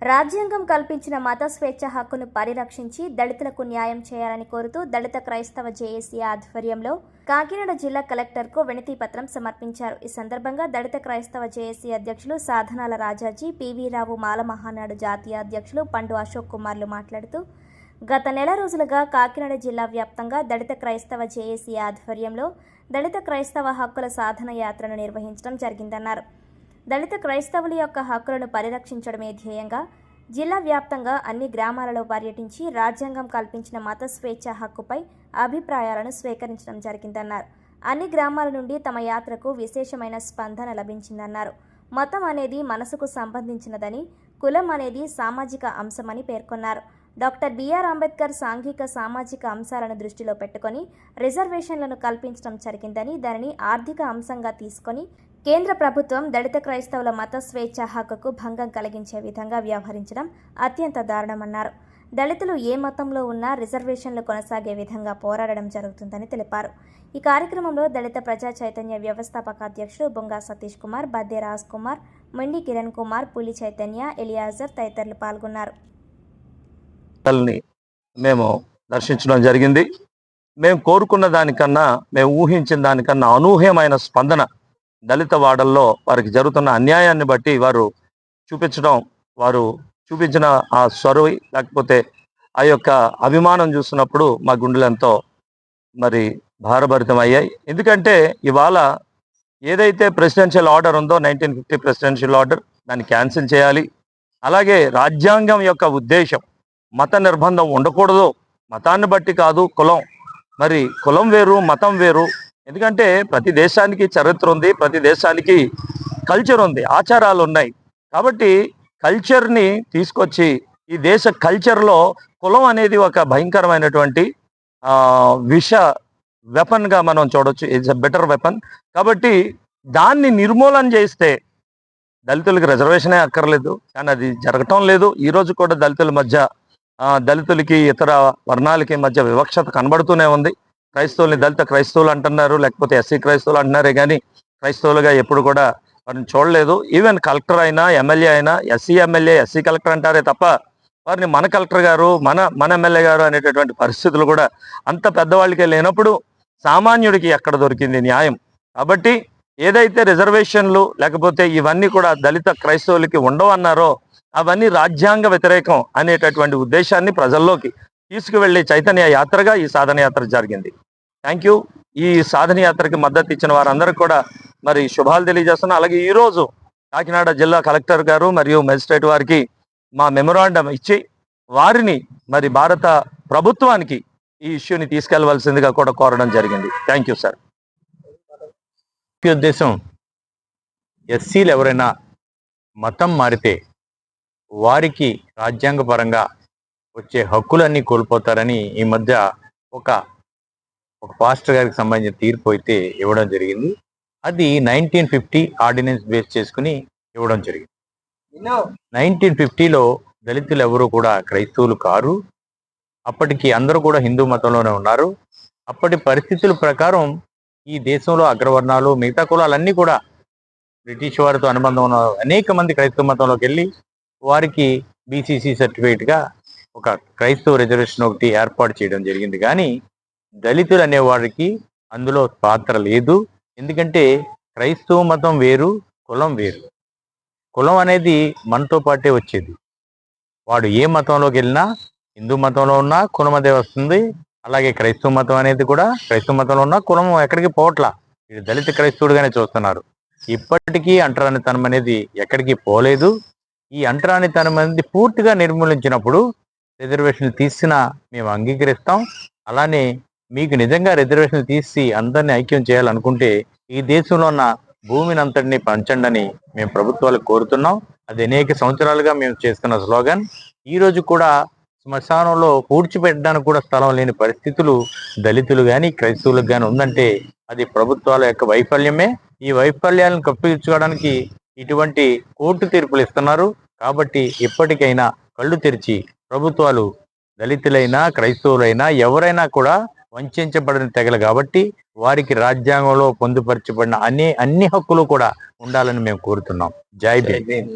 రాజ్యాంగం కల్పించిన మత స్వేచ్ఛ హక్కును పరిరక్షించి దళితులకు న్యాయం చేయాలని కోరుతూ దళిత క్రైస్తవ జేఏసీ ఆధ్వర్యంలో కాకినాడ జిల్లా కలెక్టర్కు వినతి పత్రం సమర్పించారు. ఈ సందర్భంగా దళిత క్రైస్తవ జేఏసీ అధ్యక్షులు సాధనాల రాజాజీ, పివి రావు మాల మహానాడు జాతీయ అధ్యక్షులు పండు అశోక్ కుమార్లు మాట్లాడుతూ గత నెల రోజులుగా కాకినాడ జిల్లా వ్యాప్తంగా దళిత క్రైస్తవ జేఏసీ ఆధ్వర్యంలో దళిత క్రైస్తవ హక్కుల సాధన యాత్రను నిర్వహించడం జరిగిందన్నారు. దళిత క్రైస్తవుల యొక్క హక్కులను పరిరక్షించడమే ధ్యేయంగా జిల్లా వ్యాప్తంగా అన్ని గ్రామాలలో పర్యటించి రాజ్యాంగం కల్పించిన మత స్వేచ్ఛ హక్కుపై అభిప్రాయాలను స్వీకరించడం జరిగిందన్నారు. అన్ని గ్రామాల నుండి తమ యాత్రకు విశేషమైన స్పందన లభించిందన్నారు. మతం అనేది మనసుకు సంబంధించినదని, కులం అనేది సామాజిక అంశమని పేర్కొన్నారు. డాక్టర్ బిఆర్ అంబేద్కర్ సాంఘిక సామాజిక అంశాలను దృష్టిలో పెట్టుకొని రిజర్వేషన్లను కల్పించడం జరిగిందని, దానిని ఆర్థిక అంశంగా తీసుకొని కేంద్ర ప్రభుత్వం దళిత క్రైస్తవుల మత స్వేచ్ఛ హక్కుకు భంగం కలిగించే విధంగా వ్యవహరించడం అత్యంత దారుణమన్నారు. దళితులు ఏ మతంలో ఉన్నా రిజర్వేషన్లు కొనసాగే విధంగా పోరాడడం జరుగుతుందని తెలిపారు. ఈ కార్యక్రమంలో దళిత ప్రజా చైతన్య వ్యవస్థాపక అధ్యక్షుడు బొంగా సతీష్ కుమార్, బద్దే రాజ్ కుమార్, మొండి కిరణ్ కుమార్, పులి చైతన్య, ఎలియాజర్ తదితరులు పాల్గొన్నారు. మేము దర్శించడం జరిగింది. మేము కోరుకున్న దానికన్నా, మేము ఊహించిన దానికన్నా అనూహ్యమైన స్పందన దళిత వాడల్లో వారికి జరుగుతున్న అన్యాయాన్ని బట్టి వారు చూపించిన ఆ స్వరవి లేకపోతే ఆ యొక్క అభిమానం చూసినప్పుడు మా గుండెలు ఎంతో భారభరితం అయ్యాయి. ఎందుకంటే ఇవాళ ఏదైతే ప్రెసిడెన్షియల్ ఆర్డర్ ఉందో 1950 ప్రెసిడెన్షియల్ ఆర్డర్, దాన్ని క్యాన్సిల్ చేయాలి. అలాగే రాజ్యాంగం యొక్క ఉద్దేశం మత నిర్బంధం ఉండకూడదు, మతాన్ని బట్టి కాదు కులం వేరు మతం వేరు. ఎందుకంటే ప్రతి దేశానికి చరిత్ర ఉంది, ప్రతి దేశానికి కల్చర్ ఉంది, ఆచారాలు ఉన్నాయి. కాబట్టి కల్చర్ని తీసుకొచ్చి ఈ దేశ కల్చర్లో కులం అనేది ఒక భయంకరమైనటువంటి విష వెపన్గా మనం చూడొచ్చు. It's a better weapon. కాబట్టి దాన్ని నిర్మూలన చేస్తే దళితులకి రిజర్వేషనే అక్కర్లేదు, కానీ అది జరగటం లేదు. ఈరోజు కూడా దళితుల మధ్య దళితులకి ఇతర వర్ణాలకి మధ్య వివక్షత కనబడుతూనే ఉంది. క్రైస్తవుల్ని దళిత క్రైస్తవులు అంటున్నారు, లేకపోతే ఎస్సీ క్రైస్తవులు అంటున్నారే కానీ క్రైస్తవులుగా ఎప్పుడు కూడా వారిని చూడలేదు. ఈవెన్ కలెక్టర్ అయినా, ఎమ్మెల్యే అయినా, ఎస్సీ ఎమ్మెల్యే ఎస్సీ కలెక్టర్ అంటారే తప్ప వారిని మన కలెక్టర్ గారు, మన ఎమ్మెల్యే గారు అనేటటువంటి పరిస్థితులు కూడా అంత పెద్దవాళ్ళకే లేనప్పుడు సామాన్యుడికి ఎక్కడ దొరికింది న్యాయం? కాబట్టి ఏదైతే రిజర్వేషన్లు లేకపోతే ఇవన్నీ కూడా దళిత క్రైస్తవులకి ఉండవన్నారో అవన్నీ రాజ్యాంగ వ్యతిరేకం అనేటటువంటి ఉద్దేశాన్ని ప్రజల్లోకి తీసుకువెళ్లే చైతన్య యాత్రగా ఈ సాధన యాత్ర జరిగింది. Thank you. ఈ సాధన యాత్రకి మద్దతు ఇచ్చిన వారందరికీ కూడా శుభాలు తెలియజేస్తున్నా. అలాగే ఈరోజు కాకినాడ జిల్లా కలెక్టర్ గారు మరియు మెజిస్ట్రేట్ వారికి మా మెమొరాండం ఇచ్చి వారిని భారత ప్రభుత్వానికి ఈ ఇష్యూని తీసుకెళ్లవలసిందిగా కూడా కోరడం జరిగింది. Thank you sir. ఉద్దేశం ఎస్సీలు ఎవరైనా మతం మారితే వారికి రాజ్యాంగపరంగా వచ్చే హక్కులన్నీ కోల్పోతారని ఈ మధ్య ఒక పాస్టర్ గారికి సంబంధించిన తీర్పు అయితే ఇవ్వడం జరిగింది. అది 1950 ఆర్డినెన్స్ బేస్ చేసుకుని ఇవ్వడం జరిగింది. 1950లో దళితులు ఎవరు కూడా క్రైస్తవులు కారు. అప్పటికి అందరూ కూడా హిందూ మతంలోనే ఉన్నారు. అప్పటి పరిస్థితుల ప్రకారం ఈ దేశంలో అగ్రవర్ణాలు, మిగతా కులాలన్నీ కూడా బ్రిటిష్ వారితో అనుబంధం ఉన్న అనేక మంది క్రైస్తవ మతంలోకి వెళ్ళి వారికి బీసీసీ సర్టిఫికేట్గా ఒక క్రైస్తవ రిజర్వేషన్ ఒకటి ఏర్పాటు చేయడం జరిగింది. కానీ దళితులు అనేవాడికి అందులో పాత్ర లేదు. ఎందుకంటే క్రైస్తవ మతం వేరు, కులం వేరు. కులం అనేది మనతో పాటే వచ్చేది. వాడు ఏ మతంలోకి వెళ్ళినా, హిందూ మతంలో ఉన్నా కులం అదే వస్తుంది. అలాగే క్రైస్తవ మతం అనేది కూడా క్రైస్తవ మతంలో ఉన్న కులం ఎక్కడికి పోవట్లా, ఇది దళిత క్రైస్తవుడుగానే చూస్తున్నారు. ఇప్పటికీ అంటరానితనం అనేది ఎక్కడికి పోలేదు. ఈ అంటరానితనం అనేది పూర్తిగా నిర్మూలించినప్పుడు రిజర్వేషన్లు తీసినా మేము అంగీకరిస్తాం. అలానే మీకు నిజంగా రిజర్వేషన్లు తీసి అందరినీ ఐక్యం చేయాలనుకుంటే ఈ దేశంలో ఉన్న భూమిని అంతటినీ పంచండి అని మేము ప్రభుత్వాలకు కోరుతున్నాం. అది అనేక సంవత్సరాలుగా మేము చేస్తున్న స్లోగన్. ఈ రోజు కూడా శ్మశానంలో పూడ్చిపెట్టడానికి కూడా స్థలం లేని పరిస్థితులు దళితులు కానీ క్రైస్తవులకు కానీ ఉందంటే అది ప్రభుత్వాల యొక్క వైఫల్యమే. ఈ వైఫల్యాలను కప్పించుకోవడానికి ఇటువంటి కోర్టు తీర్పులు ఇస్తున్నారు. కాబట్టి ఇప్పటికైనా కళ్ళు తెరిచి ప్రభుత్వాలు దళితులైనా క్రైస్తవులైనా ఎవరైనా కూడా వంచబడిన తెగలు కాబట్టి వారికి రాజ్యాంగంలో పొందుపరచబడిన అన్ని హక్కులు కూడా ఉండాలని మేము కోరుతున్నాం. జై భీమ్.